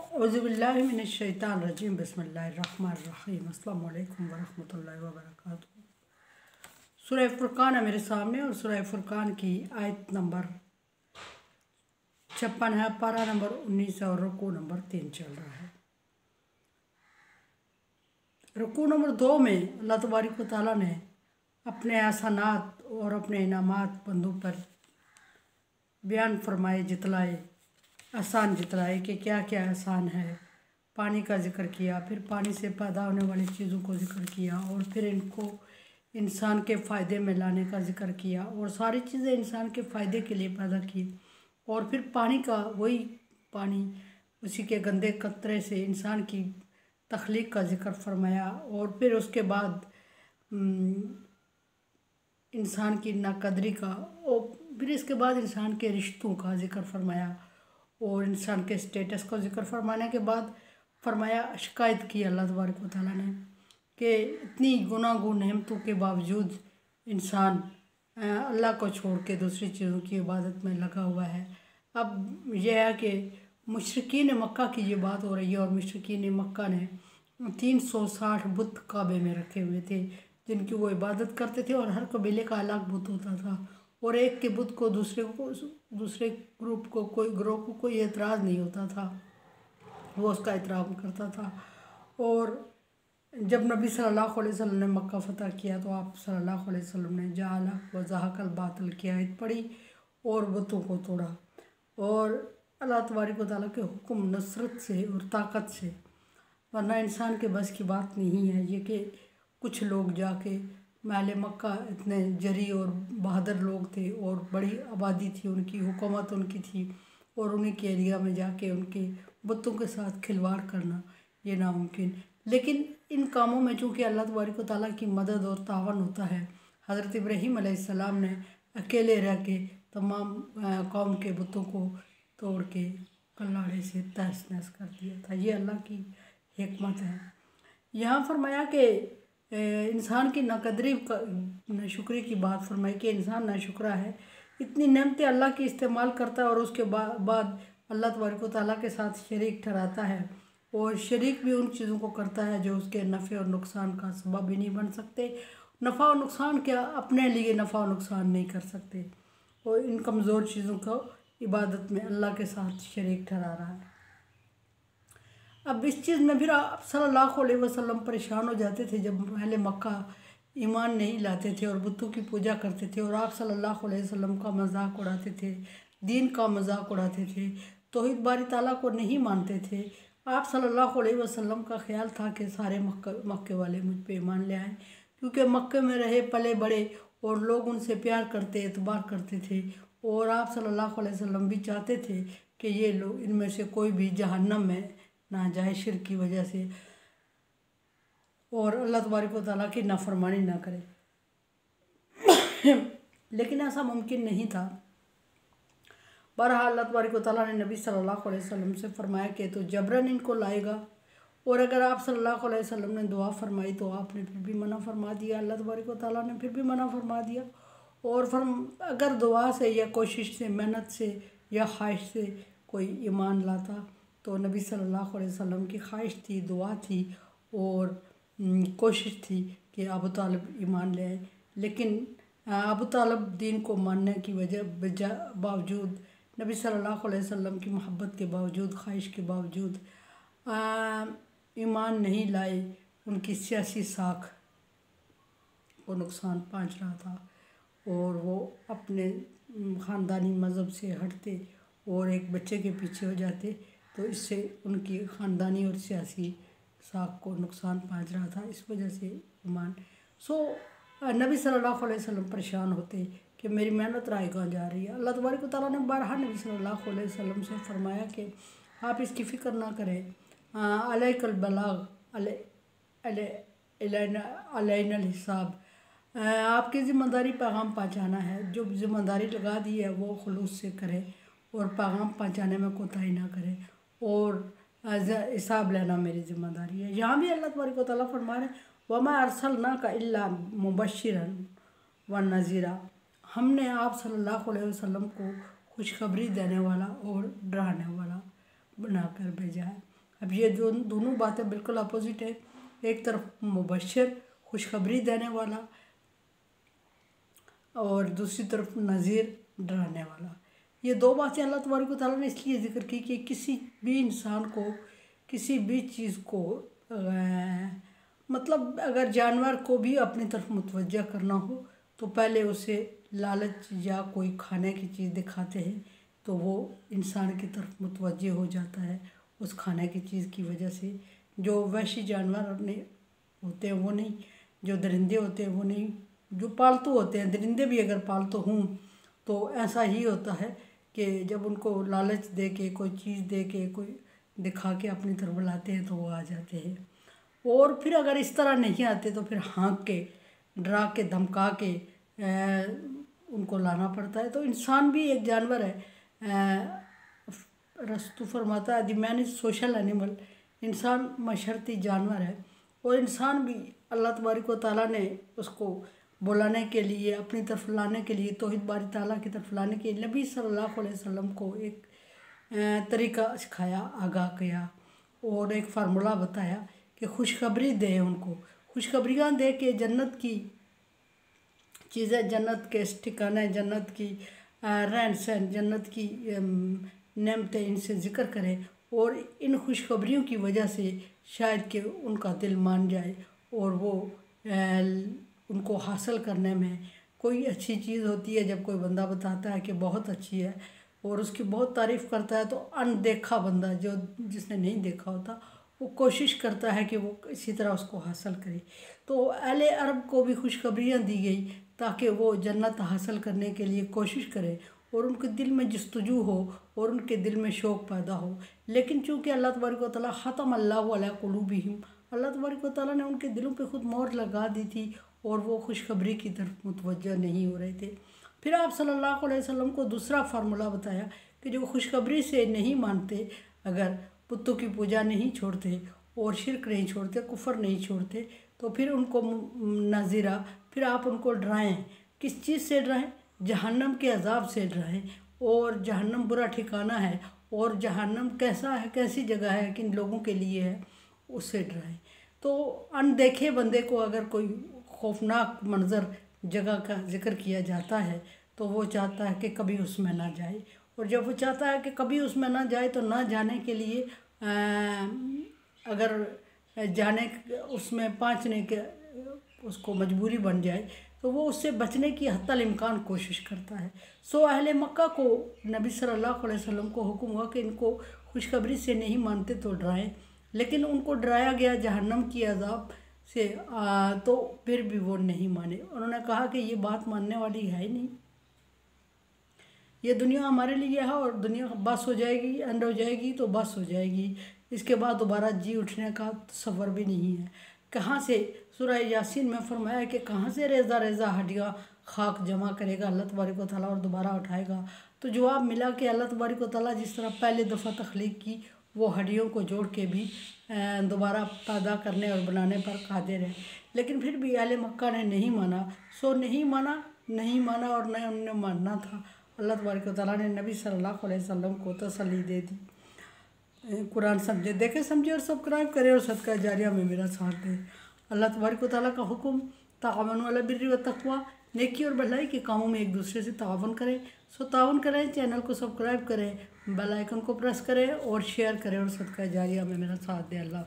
औज़ुबिल्लाहि मिनश्शैतानिर्रजीम बिस्मिल्लाहिर्रहमानिर्रहीम अस्सलामु अलैकुम वरहमतुल्लाहि वबरकातुहू। सूरह फुरकान है मेरे सामने और सूरह फुरकान की आयत नंबर 56 है, पारा नंबर 19 और रुकू नंबर 3 चल रहा है। रुकू नंबर 2 में अल्लाह तबारक व तआला ने अपने एहसानात और अपने इनामात बंदों पर बयान फरमाए, जितलाए, आसान जितलाए कि क्या क्या आसान है। पानी का जिक्र किया, फिर पानी से पैदा होने वाली चीज़ों को जिक्र किया और फिर इनको इंसान के फ़ायदे में लाने का जिक्र किया और सारी चीज़ें इंसान के फ़ायदे के लिए पैदा की। और फिर पानी का वही पानी उसी के गंदे कतरे से इंसान की तख्लीक का जिक्र फरमाया और फिर उसके बाद इंसान की नाकदरी का और फिर इसके बाद इंसान के रिश्तों का जिक्र फरमाया और इंसान के स्टेटस का जिक्र फरमाने के बाद फरमाया, शिकायत की अल्लाह तबारक व तआला ने कि इतनी गुनाहगार नेमतों के बावजूद इंसान अल्लाह को छोड़ के दूसरी चीज़ों की इबादत में लगा हुआ है। अब यह है कि मुशरिकीन मक्का की ये बात हो रही है और मुशरिकीन मक्का ने 360 बुत काबे में रखे हुए थे जिनकी वो इबादत करते थे और हर कबीले का अलग बुत होता था और एक के बुत को दूसरे ग्रुप को कोई एतराज़ नहीं होता था, वो उसका एहतराम करता था। और जब नबी सल्लल्लाहु अलैहि वसल्लम ने मक्का फ़तह किया तो आप सल्लल्लाहु अलैहि वसल्लम ने जाला व ज़हक़ल बातिल की आयत पढ़ी और बुतों को तोड़ा और अल्लाह तबारक व तआला के हुक्म, नुसरत से और ताकत से, वरना इंसान के बस की बात नहीं है ये कि कुछ लोग जाके महल मक्का इतने जरी और बहादुर लोग थे और बड़ी आबादी थी, उनकी हुकूमत उनकी थी और उन्हीं के एरिया में जाके उनके बुतों के साथ खिलवाड़ करना ये नामुमकिन। लेकिन इन कामों में चूँकि अल्लाह तबारक व तआला की मदद और तावन होता है, हज़रत इब्राहीम अलैहिस्सलाम ने अकेले रह के तमाम कौम के बुतों को तोड़ के कल्लाड़े से तहस नहस कर दिया था। ये अल्लाह की हिकमत है। यहाँ फरमाया कि इंसान की नाकदरी नाशुक्री की बात फरमाई कि इंसान नाशुक्रा है, इतनी नेमतें अल्लाह की इस्तेमाल करता है और उसके बाद अल्लाह तबारक व तआला के साथ शरीक ठहराता है और शरीक भी उन चीज़ों को करता है जो उसके नफ़े और नुकसान का सबब ही नहीं बन सकते। नफ़ा और नुकसान क्या, अपने लिए नफ़ा और नुकसान नहीं कर सकते और इन कमज़ोर चीज़ों को इबादत में अल्लाह के साथ शरीक ठहरा रहा है। अब इस चीज़ में फिर आप सल्लल्लाहु अलैहि वसल्लम परेशान हो जाते थे जब पहले मक्का ईमान नहीं लाते थे और बुतों की पूजा करते थे और आप सल्लल्लाहु अलैहि वसल्लम का मजाक उड़ाते थे, दीन का मजाक उड़ाते थे, तौहीद बारी ताला को नहीं मानते थे। आप सल्लल्लाहु अलैहि वसल्लम का ख्याल था कि सारे मक्के वाले मुझ पे ईमान ले आए, क्योंकि मक्के में रहे पले बड़े और लोग उनसे प्यार करते, एतबार करते थे और आप सल्लल्लाहु अलैहि वसल्लम भी चाहते थे कि ये लोग इनमें से कोई भी जहन्नम में ना जाए शिर्क की वजह से और अल्लाह तबारक व तआला की नाफरमानी ना करे। लेकिन ऐसा मुमकिन नहीं था। बहरहाल अल्लाह तबारक व तआला ने नबी सल्लल्लाहु अलैहि वसल्लम से फरमाया कि तो जबरन इनको लाएगा और अगर आप सल्लल्लाहु अलैहि वसल्लम ने दुआ फरमाई तो आपने फिर भी मना फरमा दिया, अल्लाह तबारक व तआला ने फिर भी मना फरमा दिया। और अगर दुआ से या कोशिश से, मेहनत से या ख्वाहिश से कोई ईमान लाता तो नबी सल्लल्लाहु अलैहि वसल्लम की ख्वाहिश थी, दुआ थी और कोशिश थी कि अबू तालिब ईमान ले आए। लेकिन अबू तालिब दीन को मानने की बावजूद, नबी सल्लल्लाहु अलैहि वसल्लम की मोहब्बत के बावजूद, ख्वाहिश के बावजूद ईमान नहीं लाए। उनकी सियासी साख को नुकसान पहुंच रहा था और वो अपने ख़ानदानी मज़हब से हटते और एक बच्चे के पीछे हो जाते तो इससे उनकी ख़ानदानी और सियासी साख को नुकसान पहुंच रहा था। इस वजह से ईमान नबी सल्लल्लाहु अलैहि वसल्लम परेशान होते कि मेरी मेहनत राह कहाँ जा रही है। अल्लाह तबारक व तआला ने बारहा नबी सल्लल्लाहु अलैहि वसल्लम से फरमाया कि आप इसकी फ़िक्र ना करें, अलैकल बलाग अलैनल हिसाब, आपकी ज़िम्मेदारी पैगाम पहुँचाना है। जो ज़िम्मेदारी लगा दी है वो खुलूस से करें और पैगाम पहुँचाने में कोताही ना करें और हिसाब लेना मेरी ज़िम्मेदारी है। यहाँ भी अल्लाह तबारक व तआला फरमा रहे वमा अरसलनाका इल्ला मुबश्शिरन व नज़ीरा, हमने आप सल्लल्लाहु अलैहि वसल्लम को खुशखबरी देने वाला और डराने वाला बनाकर भेजा है। अब ये जो दोनों बातें बिल्कुल अपोजिट है। एक तरफ मुबश्शिर खुशखबरी देने वाला और दूसरी तरफ नज़ीर डराने वाला। ये दो बातें अल्लाह तबारक व तआला ने इसलिए ज़िक्र की कि किसी भी इंसान को किसी भी चीज़ को मतलब अगर जानवर को भी अपनी तरफ मुतवज्जा करना हो तो पहले उसे लालच या कोई खाने की चीज़ दिखाते हैं तो वो इंसान की तरफ मुतवज्जे हो जाता है उस खाने की चीज़ की वजह से। जो वहशी जानवर अपने होते हैं वो नहीं, जो दरिंदे होते हैं वो नहीं, जो पालतू होते हैं, दरिंदे भी अगर पालतू हों तो ऐसा ही होता है कि जब उनको लालच दे के कोई चीज़ दे के कोई दिखा के अपनी तरफ बुलाते हैं तो वो आ जाते हैं। और फिर अगर इस तरह नहीं आते तो फिर हाँक के डरा के धमका के उनको लाना पड़ता है। तो इंसान भी एक जानवर है। रस्तु फरमाता है the man is social animal, इंसान मशरती जानवर है। और इंसान भी अल्लाह तबारक व तआला ने उसको बुलाने के लिए अपनी तरफ लाने के लिए तौहीद बारी ताला की तरफ लाने के लिए नबी सल्लल्लाहु अलैहि वसल्लम को एक तरीका सिखाया, आगाह किया और एक फार्मूला बताया कि खुशखबरी दे, उनको खुशखबरियाँ दे के जन्नत की चीज़ें, जन्नत के ठिकाने, जन्नत की रहन सहन, जन्नत की नेमतें इनसे ज़िक्र करें और इन खुशखबरियों की वजह से शायद कि उनका दिल मान जाए और वो उनको हासिल करने में कोई अच्छी चीज़ होती है जब कोई बंदा बताता है कि बहुत अच्छी है और उसकी बहुत तारीफ़ करता है तो अनदेखा बंदा जो जिसने नहीं देखा होता वो कोशिश करता है कि वो इसी तरह उसको हासिल करे। तो अहले अरब को भी खुशखबरियाँ दी गई ताकि वो जन्नत हासिल करने के लिए कोशिश करें और उनके दिल में जस्तजू हो और उनके दिल में शौक़ पैदा हो। लेकिन चूँकि अल्लाह तबारक व तआला ख़तम अल्लाहु अला कुलूबिहिम, अल्लाह तबारक व तआला ने उनके दिलों पे खुद मोहर लगा दी थी और वो खुशखबरी की तरफ मुतवज्जा नहीं हो रहे थे। फिर आप सल्लल्लाहु अलैहि वसल्लम को दूसरा फार्मूला बताया कि जो खुशखबरी से नहीं मानते, अगर बुतों की पूजा नहीं छोड़ते और शिरक नहीं छोड़ते, कुफर नहीं छोड़ते, तो फिर उनको नज़ीरा, फिर आप उनको डराएं। किस चीज़ से डराएं? जहन्नम के अजाब से डराएं। और जहन्नम बुरा ठिकाना है और जहन्नम कैसा है, कैसी जगह है, किन लोगों के लिए है, उससे डराएं। तो अनदेखे बंदे को अगर कोई खौफनाक मंजर जगह का जिक्र किया जाता है तो वो चाहता है कि कभी उसमें ना जाए और जब वो चाहता है कि कभी उसमें ना जाए तो ना जाने के लिए अगर जाने उसमें पहुंचने के उसको मजबूरी बन जाए तो वो उससे बचने की हत्तल इम्कान कोशिश करता है। सो अहले मक्का को नबी सल्लल्लाहु अलैहि वसल्लम को हुक्म हुआ कि इनको खुशखबरी से नहीं मानते तो डराएं, लेकिन उनको डराया गया जहन्नम की अजाब से तो फिर भी वो नहीं माने। उन्होंने कहा कि ये बात मानने वाली है ही नहीं, ये दुनिया हमारे लिए है और दुनिया बस हो जाएगी, एंड हो जाएगी तो बस हो जाएगी, इसके बाद दोबारा जी उठने का तसव्वुर भी नहीं है। कहाँ से, सूरह यासीन में फरमाया कि कहाँ से रेज़ा रेज़ा हड्डियाँ खाक जमा करेगा अल्लाह तबारक व तआला और दोबारा उठाएगा। तो जवाब मिला कि अल्लाह तबारक व तआला जिस तरह पहले दफ़ा तख्लीक की वो हड्डियों को जोड़ के भी दोबारा पैदा करने और बनाने पर कादिर है। लेकिन फिर भी अहले मक्का ने नहीं माना। सो नहीं माना और न उन्होंने मानना था। अल्लाह तबारक व तआला ने नबी सल्लल्लाहु अलैहि वसल्लम को तसल्ली दे दी। कुरान समझे, देखे समझे और सब्सक्राइब करें और सदका जारिया में मेरा साथ दें। अल्लाह तबारक व तआला का हुक्म, ताअवनु अलल बिर्रि व तक़वा, नेकी और भलाई के कामों में एक दूसरे से ताअवुन करें। सो ताअवुन करें, चैनल को सब्सक्राइब करें, बेल आइकन को प्रेस करें और शेयर करें और सदका जारिया में मेरा साथ दें। अल्लाह।